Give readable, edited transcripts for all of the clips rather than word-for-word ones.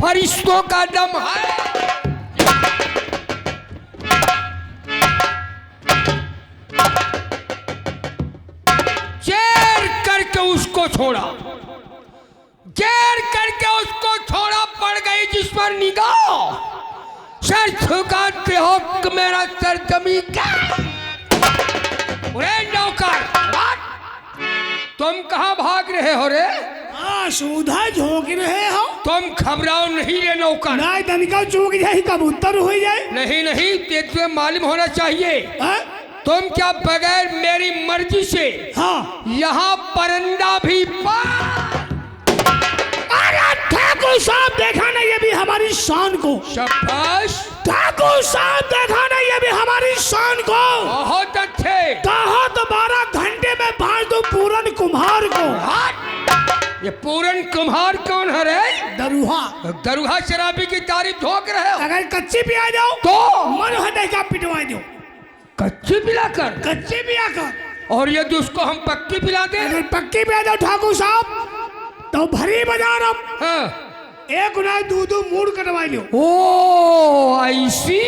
फरिश्तों का दम है। चेर करके उसको छोड़ा, चेर करके उसको छोड़ा, पड़ गई जिस पर निगाह, सर झुकाते हो मेरा सर जमी का। नौकर तुम कहाँ भाग रहे हो रे? सूधा झोंक रहे हो। तुम घबराओ नहीं रे नौकर। नहीं तनिका चूक जाए कबूतर हो जाए। नहीं नहीं, तुम्हें मालूम होना चाहिए। हा? तुम क्या बगैर मेरी मर्जी से हाँ यहाँ परिंदा भी अरे ठाकुर साहब देखा ना ये भी हमारी शान को। शाबाश ठाकुर साहब देखा ना ये भी हमारी शान को। बहुत अच्छे। कहा तो 12 घंटे में भाज दो पूरन कुम्हार को। ये पूरन कुम्हार कौन है रे? दरुहा। दरुहा शराबी की तारीफ ठोक रहे हो। अगर कच्ची पिया जाओ तो मन हटे का पिटवा दो। कच्ची पिलाकर? कच्ची पिया कर। और ये उसको हम पक्की पिला दे? अगर पक्की पिया दो ठाकुर साहब तो भरी बाजार हम हाँ। एक गुना दूध मूड कटवा लो। ओ ऐसी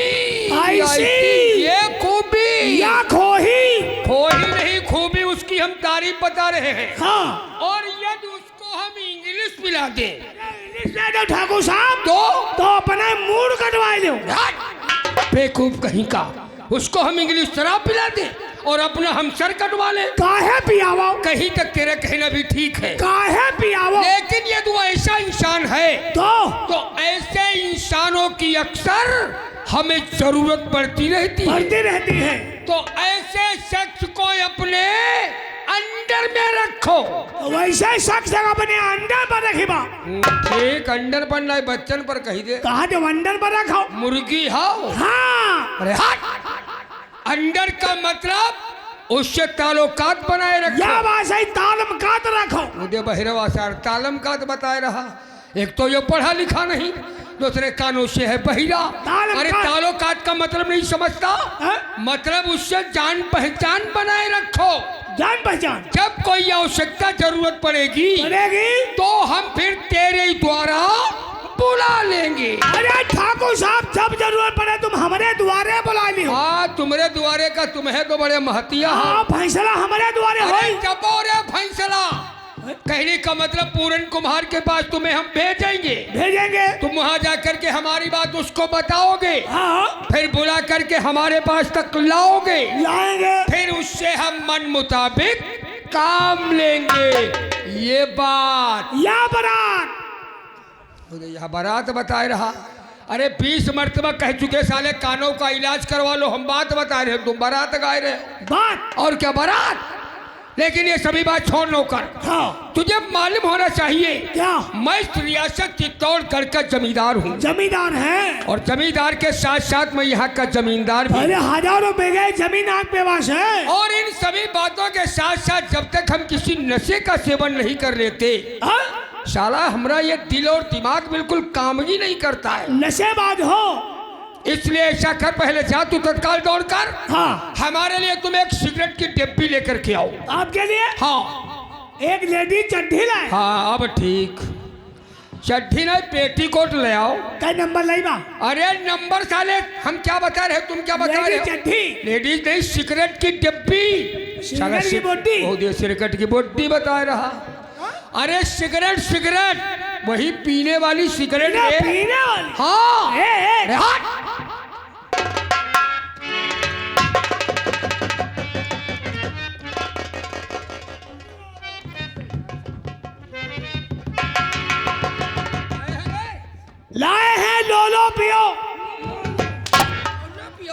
ये खूबी या खोही। खोही नहीं, खूबी उसकी हम तारीफ बता रहे हैं। हाँ और यदि उसको हम इंग्लिश पिला दे? इंग्लिश ले दो ठाकुर साहब तो अपने मूड कटवा लो। बेवकूफ कहीं का, उसको हम इंग्लिश शराब पिला दे और अपना हम सर कटवा ले। काहे पियावो? कहीं तक तेरा कहना भी ठीक है। काहे पियावो? लेकिन यदि वो ऐसा इंसान है तो ऐसे इंसानों की अक्सर हमें जरूरत पड़ती रहती है। तो ऐसे शख्स को अपने अंडर में रखो। वैसे शख्स अपने अंडर पर रखिबा। ठीक, अंडर पर नहीं बच्चन पर कही दे। कहा जो अंडर पर रखो। मुर्गी हो। हाँ अरे हट। अंडर का मतलब उससे ताल्लुकात बनाए रखो। या बात सही, ताल्लुकात रखो। मुझे बहिरवा सर ताल्लुकात बताए रहा। एक तो ये पढ़ा लिखा नहीं, दूसरे कानों से है बहिरा। अरे ताल्लुकात का मतलब नहीं समझता? मतलब उससे जान पहचान बनाए रखो। जान पहचान। जब कोई आवश्यकता जरूरत पड़ेगी तो हम फिर तेरे द्वारा बुला लेंगे। अरे ठाकुर साहब जब जरूरत पड़े तुम हमारे द्वारे बुला लियो। हाँ, तुम्हारे द्वारे का तुम्हें तो बड़े महतिया। हाँ फैसला हमारे द्वारे हो। फैसला कहने का मतलब पूरन कुम्हार के पास तुम्हें हम भेजेंगे। तुम वहाँ जाकर के हमारी बात उसको बताओगे। हाँ। फिर बुला करके हमारे पास तक लाओगे। फिर उससे हम मन मुताबिक काम लेंगे। ये बात या बारात यह बारात बताए रहा। अरे 20 मरतबा कह चुके साले, कानों का इलाज करवा लो। हम बात बता रहे, तुम बारात गाए रहे। बात और क्या बारात? लेकिन ये सभी बात छोड़ नौकर। हाँ। तुझे मालूम होना चाहिए क्या? मैं रियासत चित्तौड़गढ़ का जमींदार हूँ। जमींदार है? और जमींदार के साथ साथ मैं यहाँ का जमींदार भी। अरे हजारों बीघे जमीन आप पे वास है। और इन सभी बातों के साथ साथ जब तक हम किसी नशे का सेवन नहीं कर लेते, साला हमारा ये दिल और दिमाग बिल्कुल काम ही नहीं करता है। नशेबाज हो। इसलिए ऐसा कर, पहले जा तू तत्काल दौड़ कर। हाँ। हमारे लिए तुम एक सिगरेट की डिब्बी लेकर के आओ। आपके लिए? हाँ। एक लेडी चड्ढी लाए। हाँ अब ठीक, चड्ढी नहीं पेटीकोट ले आओ। क्या नंबर लाइबा? अरे नंबर साले हम क्या बता रहे, तुम क्या बता रहे हो? चड्ढी लेडीज नहीं, सिगरेट की डिब्बी। सिगरेट की बोतल। सिगरेट की बोतल बता रहा। अरे सिगरेट वही पीने वाली सिगरेट है। पीने वाली? हाँ। लाए हैं लोलो पियो।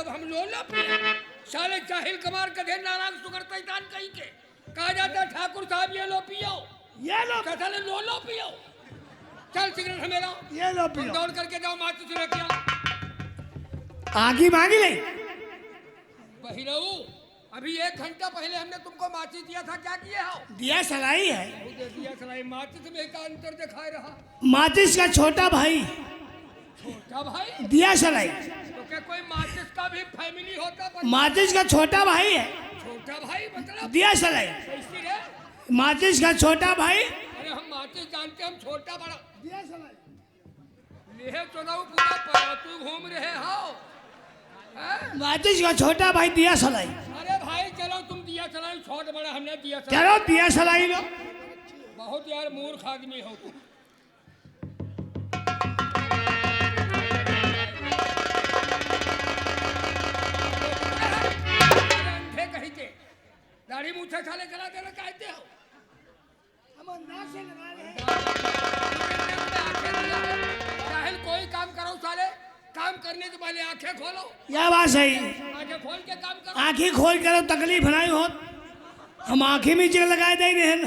हम लोलो पियो। साले जाहिल कमार कधे नारायण सुगर शैतान कहीं के कहा जाता ठाकुर साहब ये लो पियो। ये लो साले लोलो पियो। चल सिगरेट मेरा ये लो पियो। दौड़ करके जाओ, माचिस लेके आओ। आगी मांगी ले। बहिरऊ, अभी 1 घंटा पहले हमने तुमको माचिस दिया था, क्या किए हो? दिया सलाई है। दिया सलाई, माचिस में का अंतर दिखाई रहा। माचिस का छोटा भाई। छोटा भाई? दिया सलाई। तो क्या कोई माचिस का भी फैमिली होता? माचिस का छोटा भाई है। छोटा भाई मतलब? दिया सलाई। कैसी रे? माचिस का छोटा भाई। अरे हम माचिस जानते, हम छोटा बड़ा। दिया सलाई। लेहे चुनाव पूरा तू घूम रहे हो हैं? माचिस का छोटा भाई दिया सलाई। अरे भाई चलो तुम दिया चलाई, छोट बड़ा हमने दिया चलाई। चलो दिया सलाई लो। बहुत यार मूर्ख आदमी हो तुम। अंधे कहीं के दाढ़ी मूछे साले करा देना कहते हो। हम अंदाज से लगा रहे हैं। जाहिल कोई काम करो साले, काम करने के पहले आंखें खोलो। यह बात सही। आंखें खोल के काम करो। आंखें खोल कर तकलीफ नहीं हो। हम आंखें में चिर लगाए दे रहे हैं।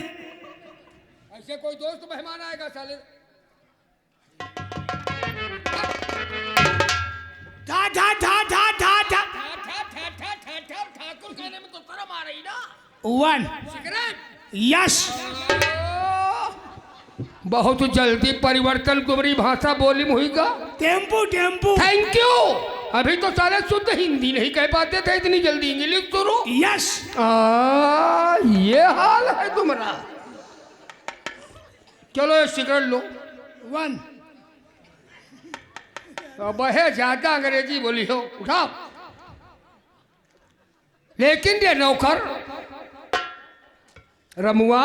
ऐसे कोई दोस्त मेहमान आएगा साले। ठा ठा ठा ठा ठा ठा। ठाकुर कहने में तो शर्म आ रही ना। 1 सिगरेट। यस। बहुत जल्दी परिवर्तन तुम्हारी भाषा बोली मुहिगा। Tempo tempo. Thank you. अभी तो साले शुद्ध हिंदी नहीं कह पाते थे, इतनी जल्दी इंग्लिश शुरू। यस। ये हाल है तुम्हारा। चलो ये सिगरेट लो। 1 बहे ज्यादा अंग्रेजी बोली हो, उठाओ। लेकिन ये नौकर रमुआ,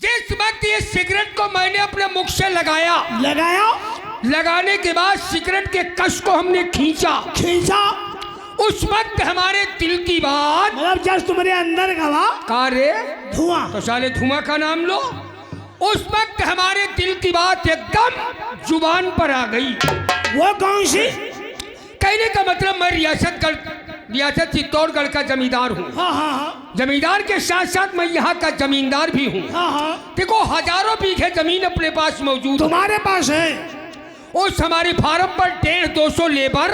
जिस वक्त ये सिगरेट को मैंने अपने मुख से लगाया, लगाने के बाद सिगरेट के कश को हमने खींचा, उस वक्त हमारे दिल की बात, मतलब जब तुम्हारे अंदर का रे धुआं, तो साले धुआं का नाम लो। उस वक्त हमारे दिल की बात एकदम जुबान पर आ गई। वो कौन सी? कहने का मतलब मैं रियासत चित्तौड़गढ़ का जमींदार हूँ। हाँ हाँ हाँ। जमींदार के साथ साथ मैं यहाँ का जमींदार भी हूँ। हाँ हाँ। देखो हजारों बीघे जमीन अपने पास मौजूद। तुम्हारे पास है? उस हमारे फार्म पर 150-200 लेबर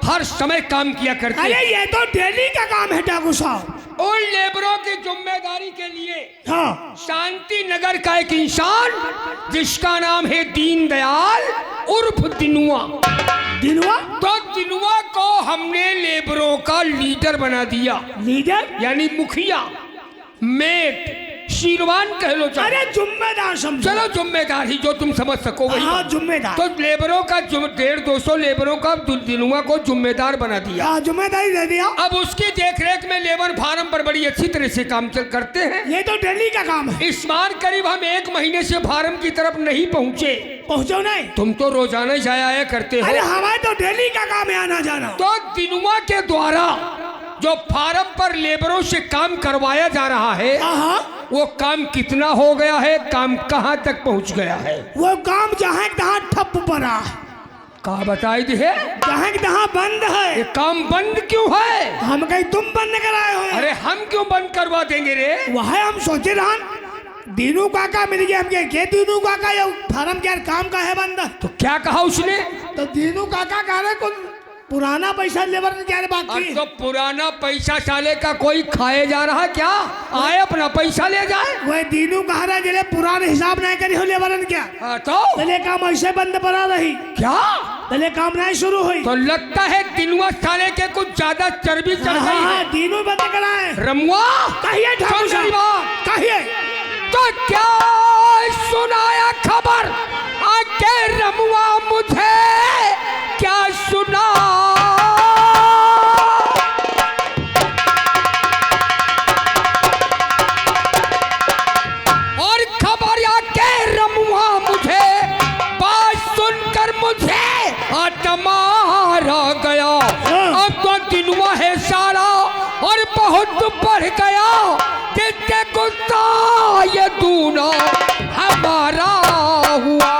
हर समय काम किया करते। अरे ये तो डेली का काम है ठाकुर साहब। उन लेबरों की जिम्मेदारी के लिए हाँ। शांति नगर का एक इंसान जिसका नाम है दीनदयाल उर्फ दिनुआ। दिनुआ? तो दिनुआ को हमने लेबरों का लीडर बना दिया। लीडर यानी मुखिया, मेट, शीरवान कह लो। अरे जिम्मेदार समझो। चलो जिम्मेदार ही जो तुम समझ सको वही। हाँ जिम्मेदार। तो लेबरों का 150-200 लेबरों का दिनुआ को जिम्मेदार बना दिया। हाँ जिम्मेदारी दे दिया। अब उसकी देखरेख में लेबर फार्म पर बड़ी अच्छी तरह से काम करते हैं। ये तो डेली का काम है। इस बार करीब हम 1 महीने से फार्म की तरफ नहीं पहुँचे। पहुँचो नहीं? तुम तो रोजाना जाया आया करते हो। अरे हमारे तो डेली का काम है आना जाना। तो दिनुआ के द्वारा जो फार्म पर लेबरों से काम करवाया जा रहा है, वो काम कितना हो गया है, काम कहाँ तक पहुँच गया है? वो काम जहाँ तहाँ ठप पड़ा। कहा बताई दी है? जहाँ तहाँ बंद है। ये काम बंद क्यों है? हम कहीं तुम बंद कराए हो? अरे हम क्यों बंद करवा देंगे रे? वह हम सोचे रहन दीनू काका मिल गया हमके। के दीनू काका ये फार्म क्या काम का है बंद? तो क्या कहा उसने? तो दीनू काका कह रहे कुछ पुराना पैसा लेबर क्या बाकी? तो पुराना पैसा साले का कोई खाए जा रहा क्या? आए अपना पैसा ले जाए। वही दीनू कह रहा है पुराने हिसाब नहीं करी हो लेबर क्या? तो तले काम ऐसे बंद पड़ा रही क्या? तले काम नहीं शुरू हुई। तो लगता है दिनुआ साले के कुछ ज्यादा चर्बी चढ़ गई है। दीनू बंद कराए। रमुआ कहिए ठाकुर साहब कहिए। तो क्या सुनाया खबर आके रमुआ मुझे क्या सुना? और खबर आके रमुआ मुझे बात सुनकर मुझे मारा गया। अब तो दिनुआ है सारा और बहुत बढ़ गया। जिससे गुस्सा ये दूना हमारा हुआ।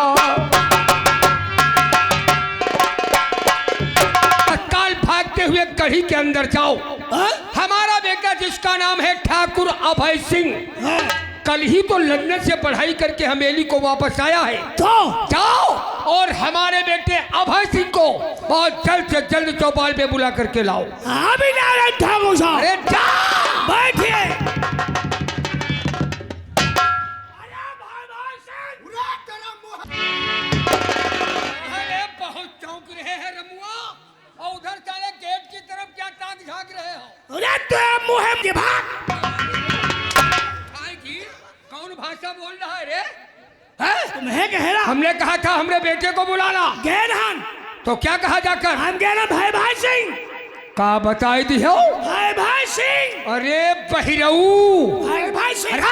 तत्काल भागते हुए कढ़ी के अंदर जाओ। हमारा बेटा जिसका नाम है ठाकुर अभय सिंह, कल ही तो लंदन से पढ़ाई करके हमेली को वापस आया है। तो जाओ और हमारे बेटे अभय सिंह को बहुत जल्द से जल्द चौपाल पे बुला करके लाओ। अभी ठाकुर साहब। अरे बैठिए। बहुत चौंक रहे हैं रमुआ, और उधर साले गेट की तरफ क्या ताक झांक रहे हो? अरे तो मुँह के भाग। कौन भाषा बोल रहा है रे? तुम्हें कह रहा हमने कहा था हमरे बेटे को बुलाना, गए रहन तो क्या कहा जाकर? हम कह रहे भाई भाई सिंह, का बताई दी हो? भाई भाई सिंह, अरे बहिरऊ, भाई भाई सिंह।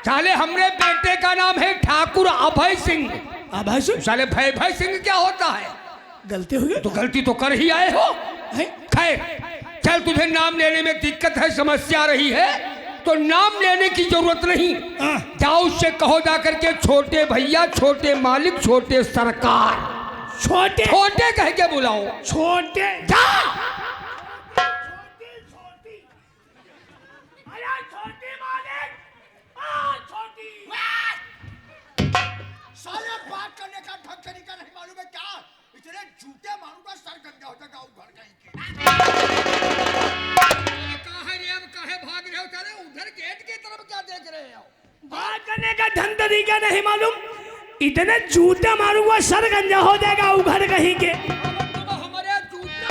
साले हमरे बेटे का नाम है ठाकुर अभय सिंह। अभय सिंह? साले भय भाई सिंह क्या होता है? गलती हो गई तो गलती तो कर ही आए हो। है? खैर चल, तुझे नाम लेने में दिक्कत है, समस्या रही है, तो नाम लेने की जरूरत नहीं। जाओ उससे कहो जाकर के छोटे भैया, छोटे मालिक, छोटे सरकार, छोटे छोटे कह के बुलाओ। छोटे जा। साले बात करने का ढंग तरीका नहीं मालूम है क्या? इतने जूते मारूंगा सर गंदा हो जाएगा घर कहीं के। कहाँ रे, अब काहे भाग रहे हो? चले उधर गेट की तरफ क्या देख रहे हो? बात करने का ढंग तरीका नहीं मालूम, इतने जूते मारूंगा सर गंजा हो जाएगा उघर कहीं के। तुम हमारे जूते,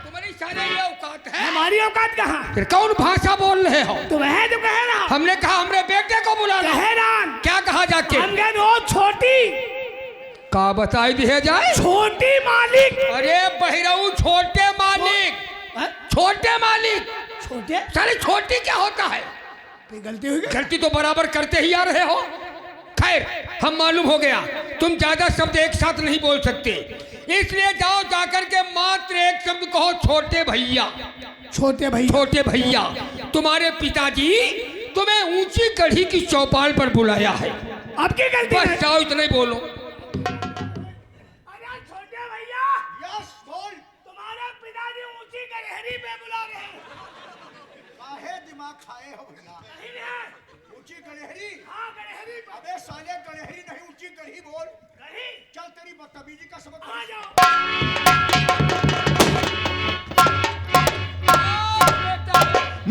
तुम्हारी सारे ये औकात है? हमारी औकात कहाँ? फिर कौन भाषा बोल रहे हो? तुम है जो कह रहा हमने कहा हमरे बेटे को बुलाना। कह रहा क्या कहा जाके? हम कह रहे, ओ छोटी, का बताई दिए जाए? छोटी मालिक। अरे बहिरऊ, छोटे मालिक, छोटे मालिक। छोटे साले छोटी क्या होता है? गलती हो गई। गलती तो बराबर करते ही आ रहे हो। खैर हम मालूम हो गया, तुम ज्यादा शब्द एक साथ नहीं बोल सकते, इसलिए जाओ जाकर के मात्र एक शब्द कहो, छोटे भैया। छोटे भैया, छोटे भैया, तुम्हारे पिताजी तुम्हें ऊंची कढ़ी की चौपाल पर बुलाया है। आपकी गलती बस है। जाओ, इतना ही बोलो। अरे छोटे भैया, यस बोल। तुम्हारे पिताजी ऊंची गहरी पे बुला रहे हैं। काहे दिमाग खाए हो भैया? नहीं है? ऊंची गड़हरी? हाँ, गहरी पे। अबे साले गड़हरी नहीं, ऊंची गढ़ी बोल। गहरी? चल तेरी बदतमीजी का सबक। आ जाओ।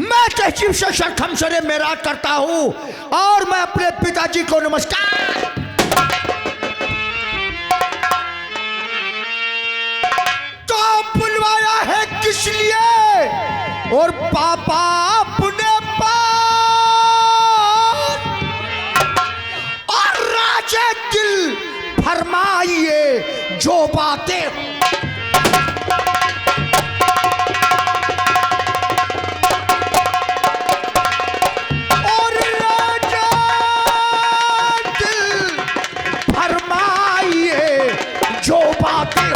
मैं तहजीब से शर्खम सरे मेरा करता हूँ और मैं अपने पिताजी को नमस्कार। तो बुलवाया है किस लिए? और पापा अपने पास और राजे दिल फरमाइए जो बातें। और राजा दिल फरमाइए जो बातें।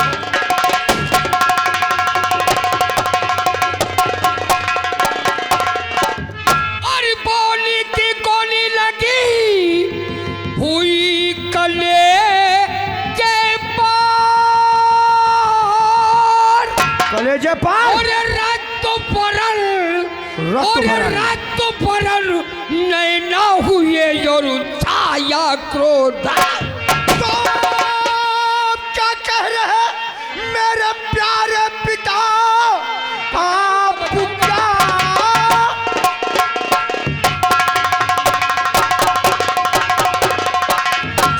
और बोली की गोली लगी हुई कले के पार, कलेजे पार और रात तो परल, रक्त और भरल। रात तो परल नैना हुए और छाया क्रोध। तो क्या कह रहे हैं मेरे प्यारे पिता? आप क्या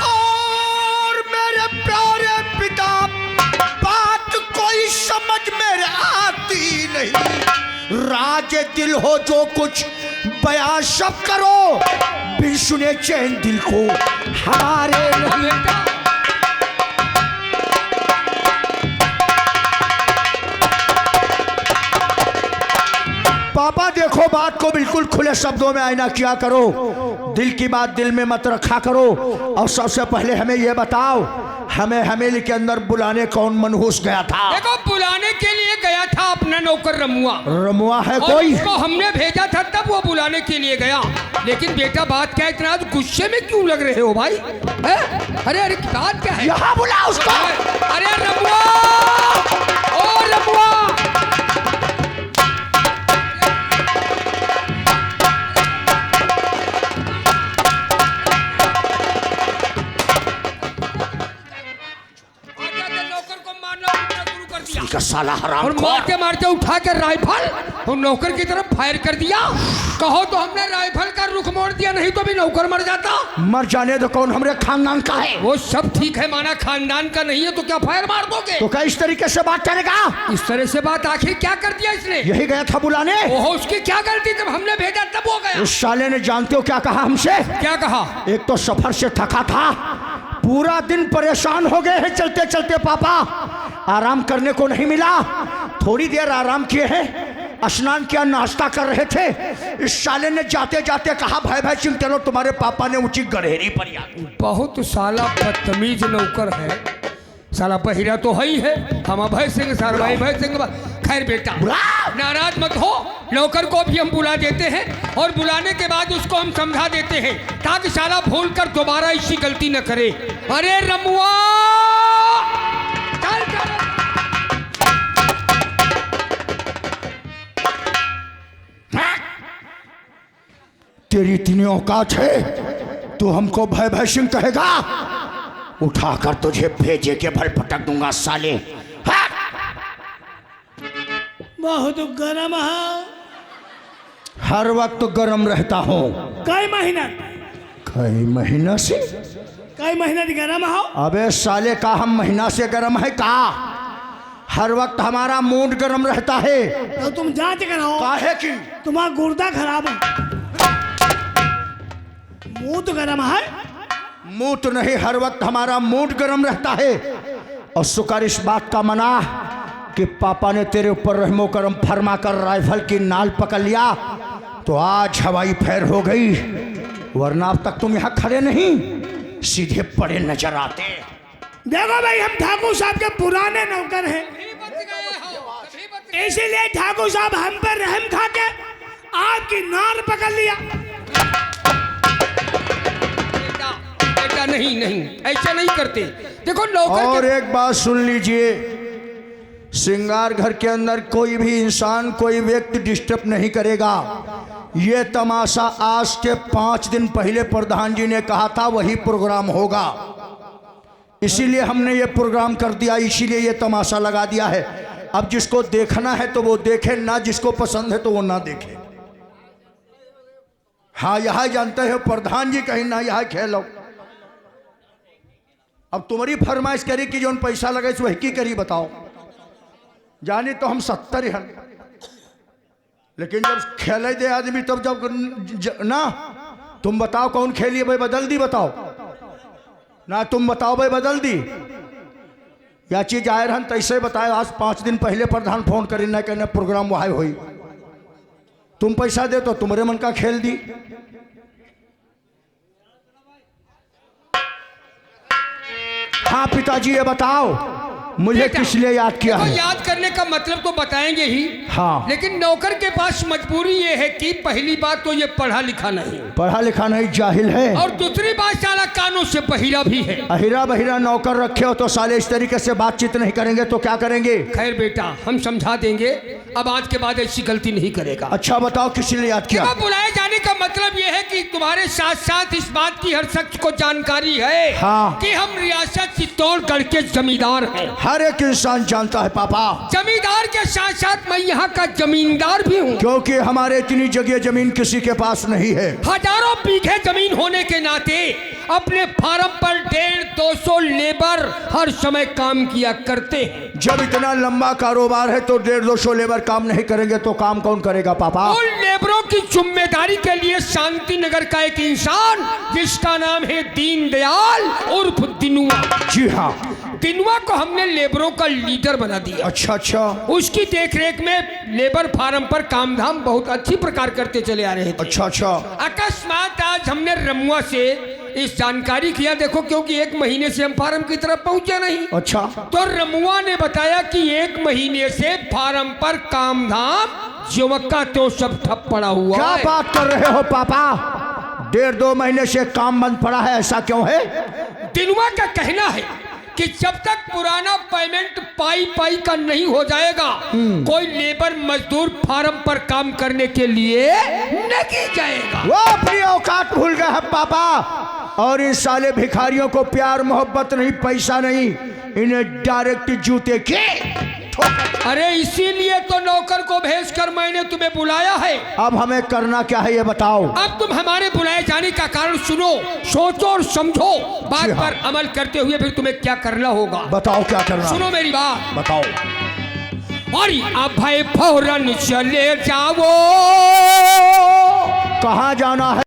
और मेरे प्यारे पिता, बात कोई समझ मेरे आती नहीं। राजे दिल हो जो कुछ बयान सब करो, बिन सुने चैन दिल को हमारे नहीं। पापा देखो, बात को बिल्कुल खुले शब्दों में आईना किया करो, दिल की बात दिल में मत रखा करो। और सबसे पहले हमें यह बताओ, हमें हवेली के अंदर बुलाने कौन मनहूस गया था? देखो, बुलाने के लिए गया था अपना नौकर रमुआ। रमुआ है और कोई? उसको हमने भेजा था, तब वो बुलाने के लिए गया। लेकिन बेटा बात क्या, इतना आज गुस्से में क्यों लग रहे हो भाई? है? अरे अरे बात क्या है? यहाँ बुला उसको। अरे रमुआ, ओ रमुआ, नौकर को मारना शुरू कर दिया का साला हराम और मारते मारते उठा के राइफल और नौकर की तरफ फायर कर दिया। कहो तो हमने राइफल का रुख मोड़ दिया, नहीं तो भी नौकर मर जाता। मर जाने तो कौन हमरे खानदान का है? वो सब ठीक है, माना खानदान का नहीं है तो क्या फायर मार दोगे? तो क्या इस तरीके से बात करेगा? इस तरह से बात आखिर क्या कर दिया इसने? यही गया था बुलाने। ओहो, उसकी क्या गलती, जब हमने भेजा तब हो गया। उस साले ने जानते हो क्या कहा हमसे? क्या कहा? एक तो सफर से थका था, पूरा दिन परेशान हो गए हैं चलते चलते पापा, आराम करने को नहीं मिला। थोड़ी देर आराम किए हैं, स्नान किया, नाश्ता कर रहे थे, इस साले ने जाते जाते कहा भाई भाई सिंह चलो तुम्हारे पापा ने ऊंची गड़ेरी पर याद। बहुत साला बदतमीज नौकर है, साला बहिरा तो है ही है। हम अभय सिंह सर भाई भय सिंह। खैर बेटा नाराज मत हो, नौकर को भी हम बुला देते हैं और बुलाने के बाद उसको हम समझा देते हैं ताकि साला भूल कर दोबारा ऐसी गलती न करे। अरे रमुआ चल चल। तेरी इतनी औकात है तू हमको भय भय सिंह कहेगा? उठाकर तुझे भेजे के भर पटक दूंगा साले। बहुत गरम है, हर वक्त गरम रहता हूँ। कई महीना कई महीना से? कई महीना गरम हो? अबे साले का हम महीना से गरम है का? हर वक्त हमारा मूड गरम रहता है। तो तुम जांच कराओ। काहे की? तुम्हारा गुर्दा खराब है। मुंह तो गरम है। मुंह तो नहीं, हर वक्त हमारा मूड गरम रहता है। और शुक्र इस बात का मना कि पापा ने तेरे ऊपर रहमो करम फरमा कर राइफल की नाल पकड़ लिया तो आज हवाई फेर हो गई, वरना अब तक तुम यहाँ खड़े नहीं सीधे पड़े नजर आते। देखो भाई, हम ठाकुर साहब के पुराने नौकर हैं, इसीलिए ठाकुर साहब हम पर रहम खा के आपकी नार पकड़ लिया। बेटा नहीं नहीं, ऐसा नहीं करते। देखो नौकर और एक बात सुन लीजिए, श्रृंगार घर के अंदर कोई भी इंसान कोई व्यक्ति डिस्टर्ब नहीं करेगा। ये तमाशा आज के 5 दिन पहले प्रधान जी ने कहा था वही प्रोग्राम होगा, इसीलिए हमने ये प्रोग्राम कर दिया, इसीलिए ये तमाशा लगा दिया है। अब जिसको देखना है तो वो देखे, ना जिसको पसंद है तो वो ना देखे। हाँ यहाँ जानते हो प्रधान जी कहीं ना यहाँ खेलो। अब तुम्हारी फरमाइश करी कि जो पैसा लगे वही की करी बताओ। जानी तो हम 70 हैं, लेकिन जब खेले दे आदमी तब जब ना तुम बताओ कौन खेलिए भाई, बदल दी बताओ ना, तुम बताओ भाई बदल दी या चीज आए रहन तैसे बताए। आज 5 दिन पहले प्रधान फोन करी ना कहने प्रोग्राम वहां हुई, तुम पैसा दे तो तुम्हारे मन का खेल दी। हाँ पिताजी ये बताओ मुझे किस लिए याद किया है? याद करने का मतलब तो बताएंगे ही, हाँ, लेकिन नौकर के पास मजबूरी ये है कि पहली बात तो ये पढ़ा लिखा नहीं, पढ़ा लिखा नहीं, जाहिल है। और दूसरी बात साला कानों से बहिरा भी है। अहिरा बहिरा नौकर रखे हो तो साले इस तरीके से बातचीत नहीं करेंगे तो क्या करेंगे? खैर बेटा हम समझा देंगे, अब आज के बाद ऐसी गलती नहीं करेगा। अच्छा बताओ किस लिए याद किया? बुलाए जाने का मतलब ये है कि तुम्हारे साथ साथ इस बात की हर शख्स को जानकारी है, हाँ, कि हम रियासत चित्तौड़गढ़ के जमींदार हैं। हर एक इंसान जानता है पापा। जमींदार के साथ साथ मैं यहाँ का जमींदार भी हूँ, क्योंकि हमारे इतनी जगह जमीन किसी के पास नहीं है। हजारों बीघे जमीन होने के नाते अपने फार्म पर 150-200 लेबर हर समय काम किया करते हैं। जब इतना लंबा कारोबार है तो 150-200 लेबर काम नहीं करेंगे तो काम कौन करेगा पापा? उन लेबरों की जिम्मेदारी के लिए शांति नगर का एक इंसान जिसका नाम है दीनदयाल उर्फ दिनुआ, जी हाँ, दिनुआ को हमने लेबरों का लीडर बना दिया। अच्छा अच्छा, उसकी देखरेख में लेबर फार्म पर काम धाम बहुत अच्छी प्रकार करते चले आ रहे थे। अच्छा अच्छा, अकस्मात आज हमने रमुआ से इस जानकारी किया, देखो क्योंकि 1 महीने से हम फार्म की तरफ पहुंचे नहीं। अच्छा, तो रमुआ ने बताया कि 1 महीने से फार्म पर काम धाम ज्योमक्का तो सब ठप पड़ा हुआ। क्या बात कर रहे हो पापा? 1.5-2 महीने से काम बंद पड़ा है, ऐसा क्यों है? दिनुआ का कहना है कि जब तक पुराना पेमेंट पाई का नहीं हो जाएगा कोई लेबर मजदूर फार्म पर काम करने के लिए नहीं जाएगा। वो अपनी औकात भूल गए हैं पापा, और इन साले भिखारियों को प्यार मोहब्बत नहीं, पैसा नहीं, इन्हें डायरेक्ट जूते के ठोकर। अरे इसीलिए तो नौकर को भेजकर मैंने तुम्हें बुलाया है। अब हमें करना क्या है ये बताओ। अब तुम हमारे बुलाए जाने का कारण सुनो, सोचो और समझो, बात जी हाँ। पर अमल करते हुए फिर तुम्हें क्या करना होगा। बताओ क्या करना। सुनो मेरी बात। बताओ। और अब भाई फौरन चले जाओ। कहाँ जाना है।